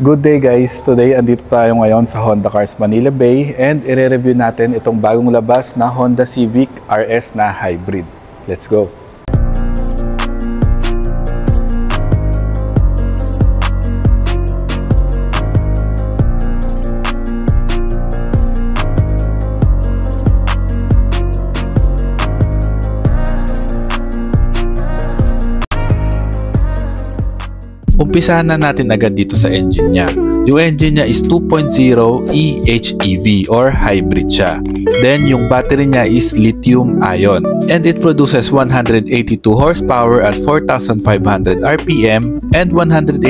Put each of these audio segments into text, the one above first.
Good day guys! Today andito tayo ngayon sa Honda Cars Manila Bay and i-review natin itong bagong labas na Honda Civic RS na hybrid. Let's go! Umpisahan na natin agad dito sa engine niya. Yung engine niya is 2.0 eHEV or hybrid siya. Then yung battery niya is lithium ion and it produces 182 horsepower at 4,500 RPM and 184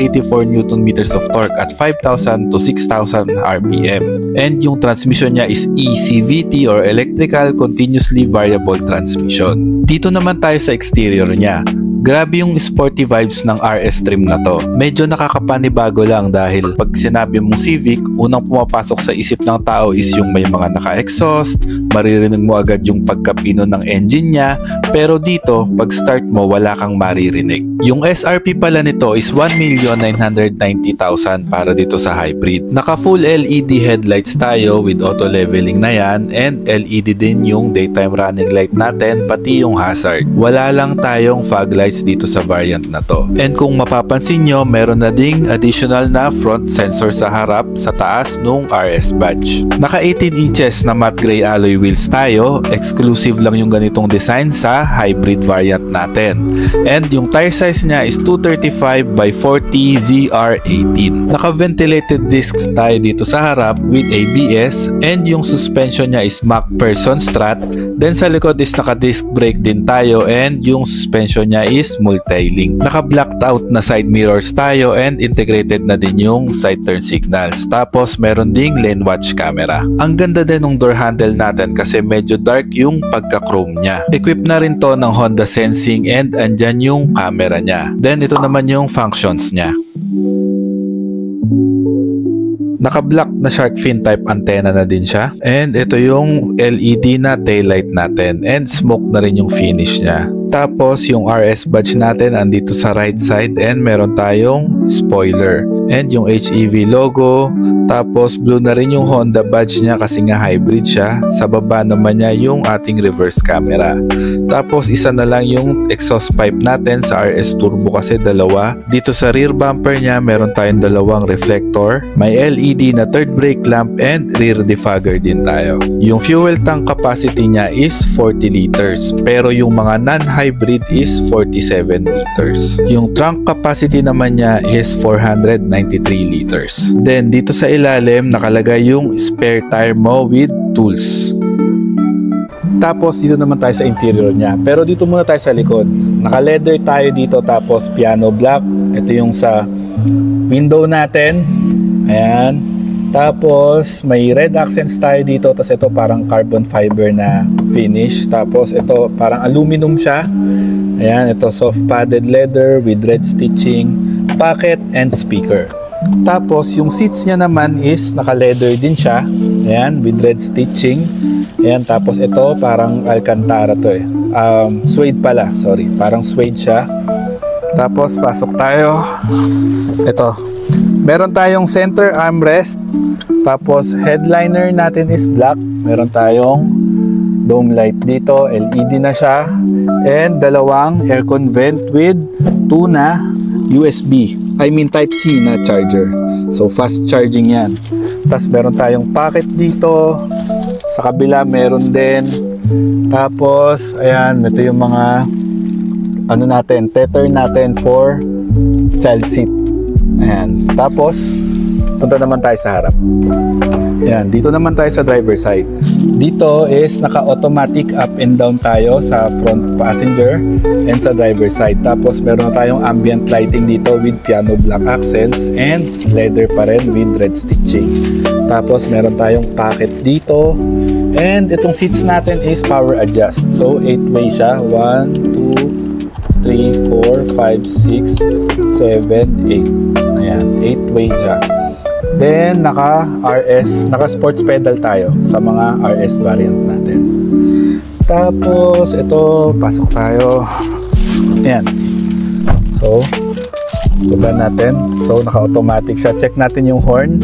Newton meters of torque at 5,000 to 6,000 RPM. And yung transmission niya is ECVT or electrical continuously variable transmission. Dito naman tayo sa exterior niya. Grabe yung sporty vibes ng RS trim na to. Medyo nakakapanibago lang dahil pag sinabi mong Civic, unang pumapasok sa isip ng tao is yung may mga naka-exhaust, maririnig mo agad yung pagkapino ng engine niya, pero dito, pag start mo, wala kang maririnig. Yung SRP pala nito is 1,990,000 para dito sa hybrid. Naka full LED headlights tayo with auto leveling na yan and LED din yung daytime running light natin pati yung hazard. Wala lang tayong fog lights dito sa variant na to. And kung mapapansin nyo, meron na ding additional na front sensor sa harap sa taas nung RS badge. Naka 18 inches na matte gray alloy wheels tayo. Exclusive lang yung ganitong design sa hybrid variant natin. And yung tire size niya is 235 by 40 ZR18. Naka ventilated discs tayo dito sa harap with ABS and yung suspension niya is MacPherson strut. Then sa likod is naka disc brake din tayo and yung suspension niya is multi-link. Naka-blacked out na side mirrors tayo and integrated na din yung side turn signals. Tapos meron ding lane watch camera. Ang ganda din ng door handle natin kasi medyo dark yung pagka-chrome niya. Equipped na rin to ng Honda Sensing and andyan yung camera niya. Then ito naman yung functions niya. Naka-black na shark fin type antenna na din siya. And ito yung LED na taillight natin and smoke na rin yung finish niya. Tapos yung RS badge natin andito sa right side and meron tayong spoiler and yung HEV logo. Tapos blue na rin yung Honda badge niya kasi nga hybrid siya. Sa baba naman niya yung ating reverse camera. Tapos isa na lang yung exhaust pipe natin sa RS Turbo kasi dalawa. Dito sa rear bumper niya meron tayong dalawang reflector. May LED na third brake lamp and rear defogger din tayo. Yung fuel tank capacity niya is 40 liters pero yung mga non-hybrid is 47 liters. Yung trunk capacity naman niya is 493 liters. Then dito sa ilalim nakalagay yung spare tire mo with tools. Tapos dito naman tayo sa interior niya. Pero dito muna tayo sa likod. Naka-leather tayo dito tapos piano black. Ito yung sa window natin. Ayan. Tapos may red accents tayo dito. Tapos ito parang carbon fiber na finish. Tapos ito parang aluminum siya. Ayan. Ito soft padded leather with red stitching, pocket and speaker. Tapos yung seats niya naman is naka-leather din siya. Ayan, with red stitching. Ayan, tapos ito parang Alcantara to eh. Suede pala, sorry. Parang suede siya. Tapos pasok tayo. Ito. Meron tayong center armrest. Tapos headliner natin is black. Meron tayong dome light dito. LED na siya. And dalawang aircon vent with 2 na USB. I mean Type-C na charger. So fast charging yan. Tapos meron tayong pocket dito. Sa kabila meron din. Tapos ayan, ito yung mga ano natin, tether natin for child seat. Ayan. Tapos punta naman tayo sa harap. Ayan, dito naman tayo sa driver side. Dito is naka-automatic up and down tayo sa front passenger and sa driver side. Tapos meron tayong ambient lighting dito with piano black accents and leather pa rin with red stitching. Tapos meron tayong pocket dito. And itong seats natin is power adjust. So 8-way siya. 1, 2, 3, 4, 5, 6, 7, 8. Ayan, 8-way siya. Then naka sports pedal tayo sa mga RS variant natin. Tapos ito, pasok tayo. Ayan. So Baba natin. So, naka-automatic siya. Check natin yung horn.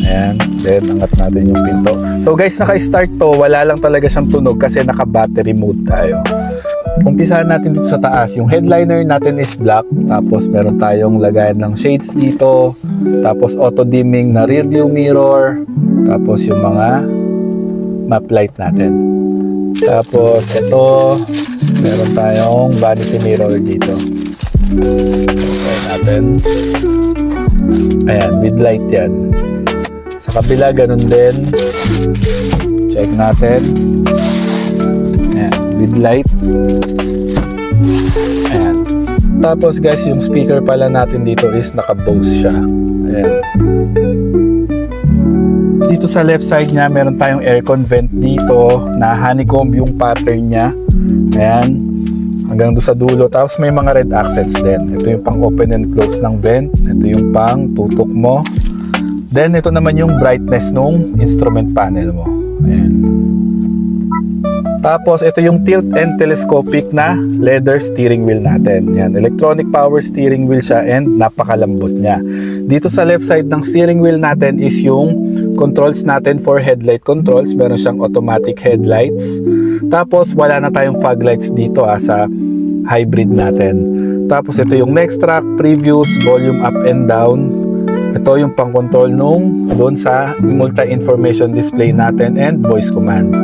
Ayan. Then, angat natin yung pinto. So, guys, naka-start to. Wala lang talaga siyang tunog kasi naka-battery mode tayo. Umpisahan natin dito sa taas. Yung headliner natin is black. Tapos, meron tayong lagayan ng shades dito. Tapos, auto-dimming na rear view mirror. Tapos, yung mga map light natin. Tapos, ito, meron tayong vanity mirror dito. Try natin. Ayan, with light yan. Sa kabila, ganun din. Check natin. Ayan, with light. Ayan. Tapos guys, yung speaker pala natin dito is naka-Bose siya. Ayan. Dito sa left side niya, meron tayong aircon vent dito na honeycomb yung pattern niya. Ayan. Hanggang doon sa dulo. Tapos may mga red accents din. Ito yung pang open and close ng vent. Ito yung pang tutok mo. Then ito naman yung brightness nung instrument panel mo. Ayan. Tapos ito yung tilt and telescopic na leather steering wheel natin. Ayan. Electronic power steering wheel siya and napakalambot niya. Dito sa left side ng steering wheel natin is yung controls natin for headlight controls. Meron siyang automatic headlights. Tapos wala na tayong fog lights dito sa hybrid natin. Tapos ito yung next track, previews, volume up and down. Ito yung pang-control nung doon sa multi-information display natin and voice command.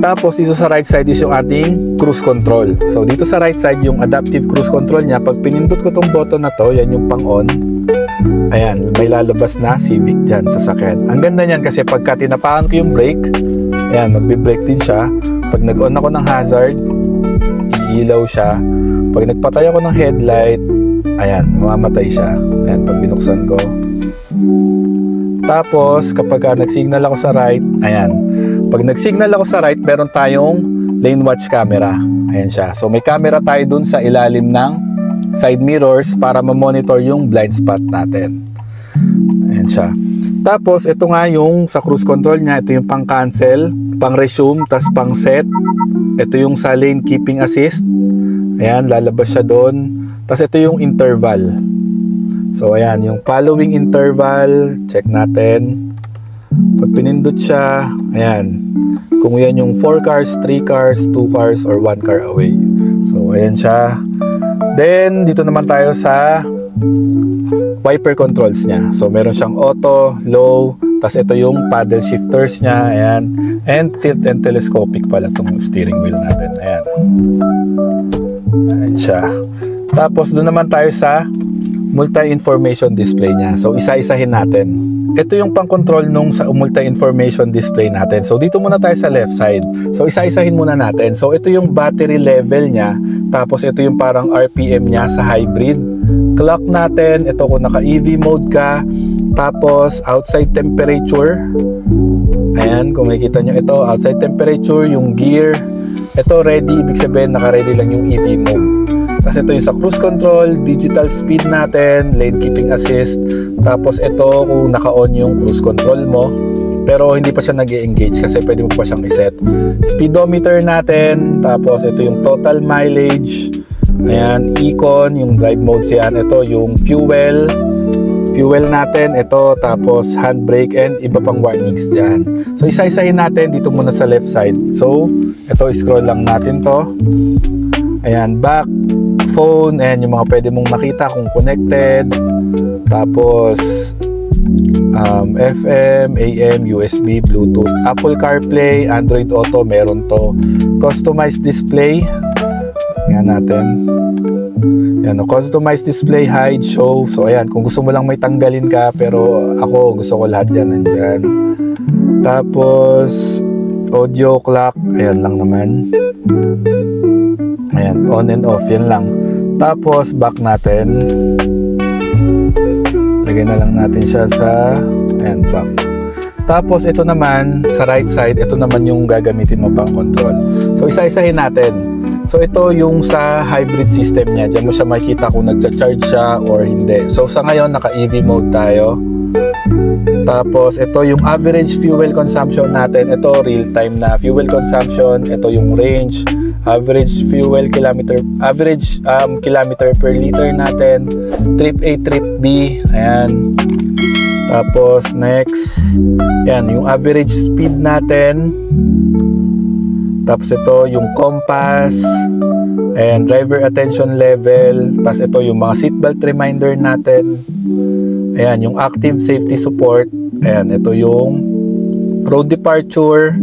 Tapos dito sa right side is yung ating cruise control. So dito sa right side yung adaptive cruise control niya. Pag pinindot ko tong button na to, yan yung pang-on. Ayan, may lalabas na Civic dyan sa sakyan. Ang ganda niyan kasi pagka tinapakan ko yung brake, ayan, magbe-brake din siya. Pag nag-on ako ng hazard, iilaw siya. Pag nagpatay ako ng headlight, ayan, mamamatay siya. Ayan, pag binuksan ko. Tapos, kapag nag-signal ako sa right, ayan. Pag nag-signal ako sa right, meron tayong lane watch camera. Ayan siya. So, may camera tayo dun sa ilalim ng side mirrors para ma-monitor yung blind spot natin. Ayan siya. Tapos, ito nga yung sa cruise control niya. Ito yung pang-cancel, pang-resume, tas pang-set. Ito yung sa lane keeping assist. Ayan, lalabas siya doon. Tapos, ito yung interval. So, ayan, yung following interval, check natin. Pag pinindot siya, ayan, kung yan yung 4 cars, 3 cars, 2 cars, or 1 car away. So, ayan siya. Then, dito naman tayo sa wiper controls niya. So, meron siyang auto, low, tas ito yung paddle shifters niya, ayan. And tilt and telescopic pala itong steering wheel natin. Ayan. Ayan siya. Tapos, doon naman tayo sa multi-information display niya. So, isa-isahin natin. Ito yung pang-control nung sa multi-information display natin. So, dito muna tayo sa left side. So, isa-isahin muna natin. So, ito yung battery level niya. Tapos, ito yung parang RPM niya sa hybrid. Clock natin. Ito kung naka-EV mode ka. Tapos, outside temperature. Ayan, kung makikita nyo ito. Outside temperature, yung gear. Ito, ready. Ibig sabihin, naka-ready lang yung EV mode. Tapos ito yung sa cruise control, digital speed natin, lane keeping assist. Tapos ito kung naka-on yung cruise control mo. Pero hindi pa siya nag-e-engage kasi pwede mo pa siyang iset. Speedometer natin. Tapos ito yung total mileage. Ayan, econ, yung drive modes yan. Ito yung fuel. Fuel natin, ito. Tapos handbrake and iba pang warnings dyan. So isa-isahin natin dito muna sa left side. So ito, scroll lang natin to. Ayan, back, phone, and yung mga pwede mong makita kung connected. Tapos FM, AM, USB, Bluetooth, Apple CarPlay, Android Auto, meron to. Customized display. Yan natin. Yan, customized display, hide, show. So ayan, kung gusto mo lang may tanggalin ka, pero ako gusto ko lahat yan nandyan. Tapos audio clock, ayan lang naman. Ayan, on and off, yan lang. Tapos back natin. Lagay na lang natin siya sa ayan, back. Tapos ito naman sa right side, ito naman yung gagamitin mo pang control. So isa-isahin natin. So ito yung sa hybrid system niya. Diyan mo siya makikita kung nagcha-charge siya or hindi. So sa ngayon naka-EV mode tayo. Tapos ito yung average fuel consumption natin. Ito real time na fuel consumption. Ito yung range, average kilometer per liter natin, trip A, trip B, ayan. Tapos next, yan, yung average speed natin. Tapos ito yung compass, and driver attention level. Tapos ito yung mga seatbelt reminder natin. Ayan, yung active safety support. Ayan, ito yung road departure,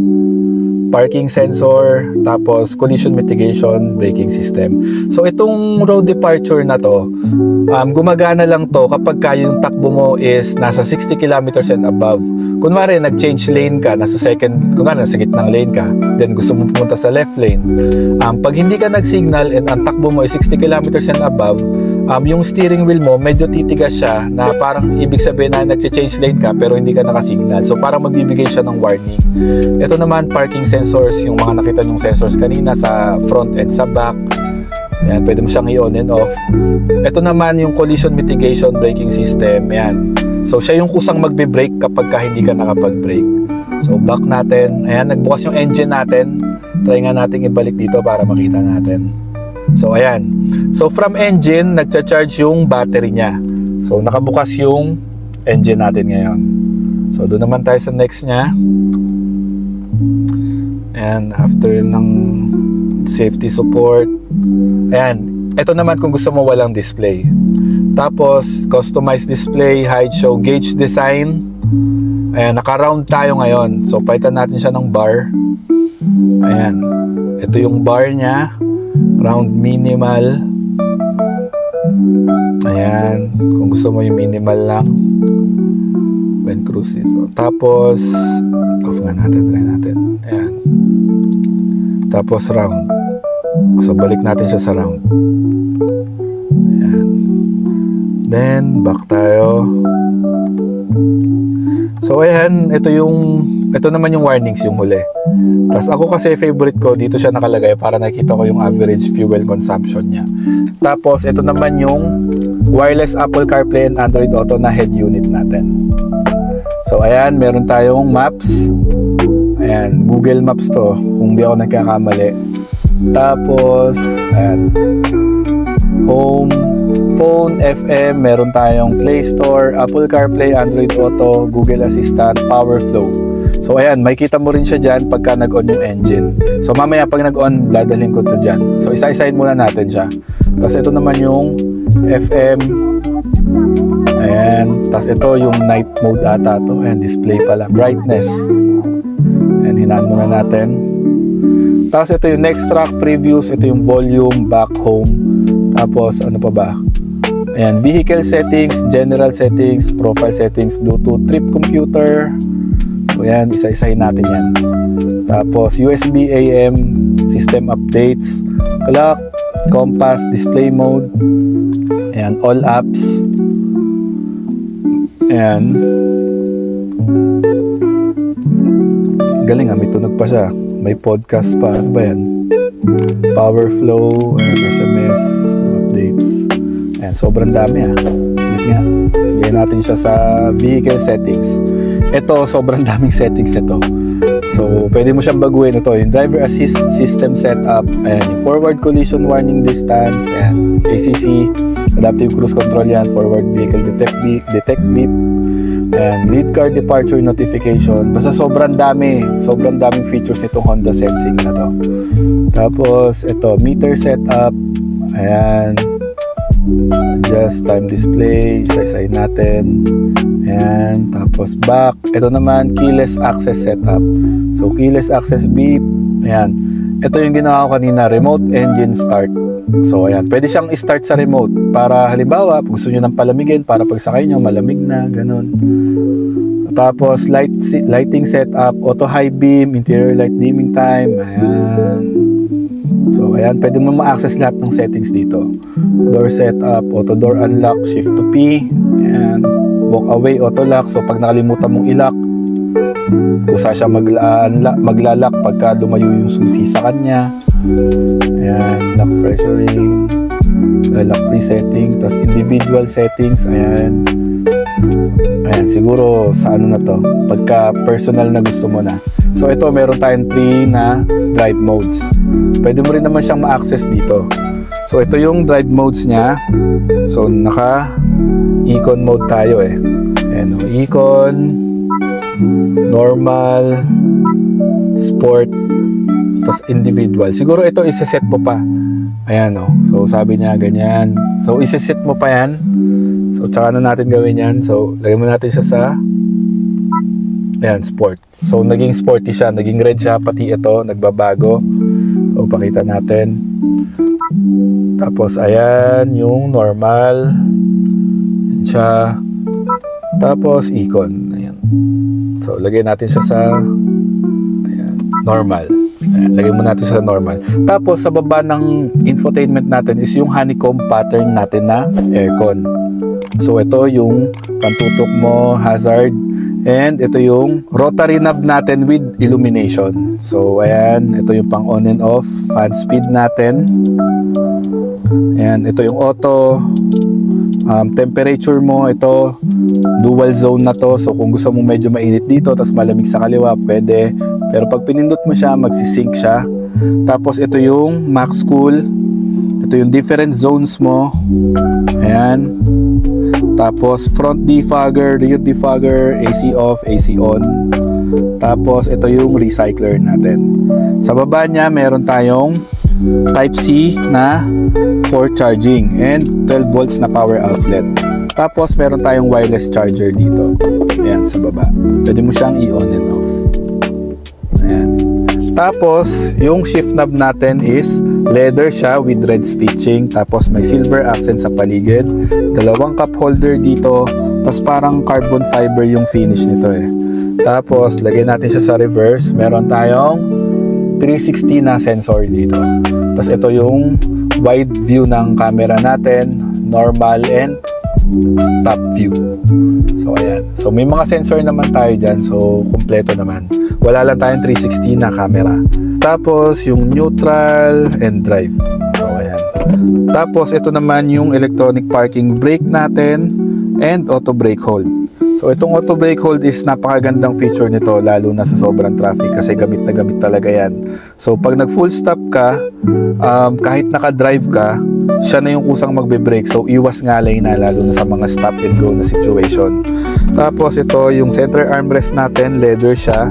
parking sensor, tapos collision mitigation, braking system. So itong road departure na to, gumagana lang to kapag yung takbo mo is nasa 60 kilometers and above. Kunwari nag-change lane ka, nasa gitnang lane ka, then gusto mo pumunta sa left lane. Pag hindi ka nag-signal and ang takbo mo is 60 kilometers and above, yung steering wheel mo medyo titigas siya, na parang ibig sabihin na nag-change lane ka pero hindi ka nakasignal. So parang magbibigay siya ng warning. Ito naman, parking sensors, yung mga nakita nyong sensors kanina sa front and sa back. Ayan, pwede mo siyang i-on and off. Ito naman yung collision mitigation braking system. Ayan. So siya yung kusang magbe-brake kapag hindi ka nakapag-brake. So back natin. Ayan, nagbukas yung engine natin. Try nga natin ibalik dito para makita natin. So ayan. So from engine, nagcha-charge yung battery niya. So nakabukas yung engine natin ngayon. So doon naman tayo sa next niya. And after ng safety support, ayan, ito naman kung gusto mo walang display. Tapos customized display, height, show, gauge design. Ayan, naka-round tayo ngayon. So palitan natin siya ng bar. Ayan, ito yung bar niya, round minimal. Ayan, kung gusto mo yung minimal lang when cruising. So, tapos off nga natin, try natin. Ayan, tapos round. So balik natin siya sa round. Ayan. Then back tayo. So ayan, ito naman yung warnings, yung huli. Tapos ako kasi favorite ko, dito siya nakalagay para nakita ko yung average fuel consumption niya. Tapos ito naman yung wireless Apple CarPlay and Android Auto na head unit natin. So ayan, meron tayong maps. Ayan, Google Maps to, kung di ako nagkakamali. Tapos ayan, home, phone, FM, meron tayong Play Store, Apple CarPlay, Android Auto, Google Assistant, Power Flow. So ayan, makikita mo rin siya dyan pagka nag-on yung engine. So mamaya pag nag-on, dadalhin ko to dyan. So isa-isahin muna natin siya. Tapos ito naman yung FM. Ayan, tapos ito yung night mode ata to. Ayan, display pala, brightness. Ayan, hinaan muna natin. Tapos ito yung next track previews, ito yung volume, back, home. Tapos ano pa ba? Ayan, vehicle settings, general settings, profile settings, Bluetooth, trip computer. So ayan, isa-isahin natin yan. Tapos USB AM, system updates, clock, compass, display mode. Ayan, all apps. Ayan. Galing may tunog pa siya. May podcast pa. Ano ba yan? Power flow, SMS, system updates. Ayan, sobrang dami Ulit nga. Lagyan natin siya sa vehicle settings. Ito, sobrang daming settings nito. So, pwede mo siyang baguhin. Ito, yung driver assist system setup. Ayan, yung forward collision warning distance. Ayan, ACC, adaptive cruise control yan. Forward vehicle detect beep. Ayan, lead car departure notification. Basta sobrang daming features nitong Honda Sensing na to. Tapos, ito, meter setup. Ayan, adjust time display. Isa-isahin natin. Ayan, tapos back. Ito naman, keyless access setup. So, keyless access beep. Ayan. Ito yung ginawa ko kanina, remote engine start. So, ayan. Pwede siyang i-start sa remote. Para halimbawa, gusto nyo ng palamigin, para pag sakay nyo, malamig na, ganun. Tapos, lighting setup, auto high beam, interior light dimming time. Ayan. So, ayan. Pwede mo ma-access lahat ng settings dito. Door setup, auto door unlock, shift to P. Ayan. Walk away, auto lock. So pag nakalimutan mong i-lock, kusa siya maglalak pagka lumayo yung susi sa kanya. Ayan, lock pressuring, lock presetting, tapos individual settings. Ayan, siguro sa ano na to, pagka personal na gusto mo na. So ito, meron tayong 3 na drive modes. Pwede mo rin naman siyang ma-access dito. So ito yung drive modes niya. So naka Econ mode tayo eh. Ayan, Econ, normal, sport, tapos individual. Siguro ito isa-set mo pa. Ayan o. So sabi niya ganyan. So isa-set mo pa yan. So tsaka na natin gawin yan. So lagyan mo natin siya sa ayan, sport. So naging sporty siya. Naging red siya. Pati ito nagbabago. So pakita natin. Tapos ayan yung normal. Ayan siya. Tapos Econ. Ayan. So lagyan natin siya sa ayan, normal. Ayan, lagyan mo natin sa normal. Tapos sa baba ng infotainment natin is yung honeycomb pattern natin na aircon. So ito yung pantutok mo, hazard, and ito yung rotary knob natin with illumination. So ayan, ito yung pang on and off, fan speed natin. Ayan, ito yung auto, temperature mo, ito dual zone na to. So kung gusto mong medyo mainit dito tapos malamig sa kaliwa, pwede. Pero pag pinindot mo siya, magsisync siya. Tapos ito yung max cool. Ito yung different zones mo. Ayan. Tapos front defogger, rear defogger, AC off, AC on. Tapos ito yung recycler natin. Sa baba niya, meron tayong Type C na for charging and 12 volts na power outlet. Tapos meron tayong wireless charger dito. Ayan, sa baba. Pwede mo siyang i-on and off. Ayan. Tapos, yung shift knob natin is leather siya with red stitching. Tapos may silver accent sa paligid. Dalawang cup holder dito. Tapos parang carbon fiber yung finish nito eh. Tapos, lagay natin siya sa reverse. Meron tayong 360 na sensor dito. Tapos ito yung wide view ng camera natin. Normal and top view. So ayan. So may mga sensor naman tayo dyan. So kompleto naman. Wala lang tayong 360 na camera. Tapos yung neutral and drive. So ayan. Tapos ito naman yung electronic parking brake natin and auto brake hold. So itong auto brake hold is napakagandang feature nito lalo na sa sobrang traffic kasi gamit na gamit talaga yan. So pag nag full stop ka, kahit naka-drive ka, siya na yung kusang magbe-brake. So iwas ngalay na lalo na sa mga stop and go na situation. Tapos ito yung center armrest natin, leather siya.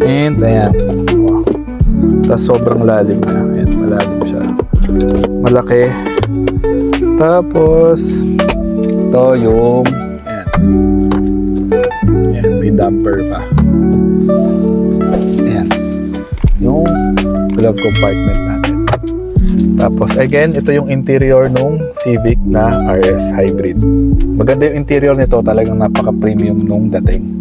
And ayan. Wow. Tapos sobrang lalim na. Ayan, malalim siya. Malaki. Tapos ito yung ayan, may damper pa. Ayan. Yung glove compartment natin. Tapos again, ito yung interior nung Civic na RS Hybrid. Maganda yung interior nito, talagang napaka-premium nung dating.